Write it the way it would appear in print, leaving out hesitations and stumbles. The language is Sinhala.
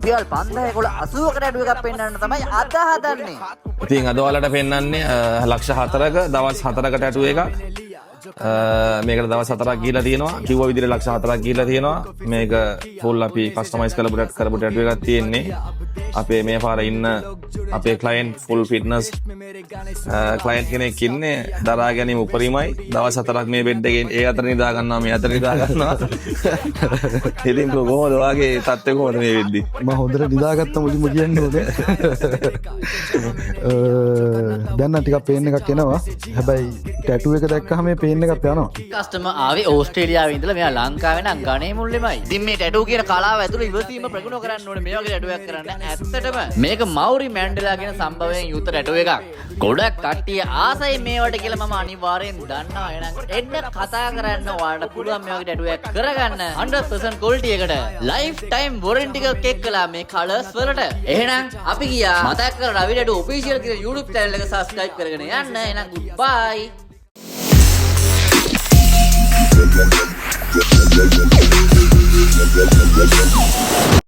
රුපියල් 5080කට ටැටු එකක් පෙන්වන්න තමයි අද හදන්නේ. ඉතින් අද ඔයාලට පෙන්වන්නේ ලක්ෂ 4ක දවස් 4ක ටැටු එකක්. මේකට දවස් 4ක් ගිහිලා තියෙනවා. කිව්ව විදිහට ලක්ෂ 4ක් ගිහිලා තියෙනවා. මේක ෆුල් අපි කස්ටමයිස් කරපු ටැටු එකක් තියෙන්නේ. අපේ මේ පාර ඉන්න අපේ ක්ලයන්ට් ෆුල් ෆිට්නස් ක්ලයන්ට් කෙනෙක් ඉන්නේ. දරා ගැනීම උපරිමයි. දවස් 4ක් මේ බෙඩ් එකේ ඒ අතර නිදා ගන්නවා මේ අතර නිදා ගන්නවා. ඉතින් කොහොමද ඔයාගේ තත්ත්වය කොහොමද මේ වෙද්දි? මම හොඳට නිදාගත්ත මුලින්ම කියන්නේ ඕනේ. දැන් නම් ටිකක් පේන් එකක් එනවා. හැබැයි ටැටු එක දැක්කම මේ පේන් එකක් යනවා. කස්ටමර් ආවේ ඕස්ට්‍රේලියාවේ ඉඳලා මෙයා ලංකාවේ නම් ගණේ මුල්ලෙමයි. ඉතින් මේ ටැටු කියන කලාව ඇතුළේ ඉවසීම ප්‍රගුණ කරන්න ඕනේ. මේ වගේ ටැටු එකක් කරන්න. ඇත්තටම මේක මවුරි මැන්ඩෙලා කියන සම්භවයෙන් යුත ටැටු එකක්. ගොඩක් කට්ටිය ආසයි මේවට කියලා මම අනිවාර්යෙන් දන්නවා. එහෙනම් එන්න කතා කරන්න ඔයාලට පුළුවන් මේ වගේ ටැටු එකක් කරගන්න 100% quality එකට. lifetime warranty එකක් එක්කලා මේ කලර්ස් වලට. එහෙනම් අපි ගියා මතක් කර රවි ටැටු official කියන YouTube channel එක subscribe කරගෙන යන්න. එහෙනම් goodbye.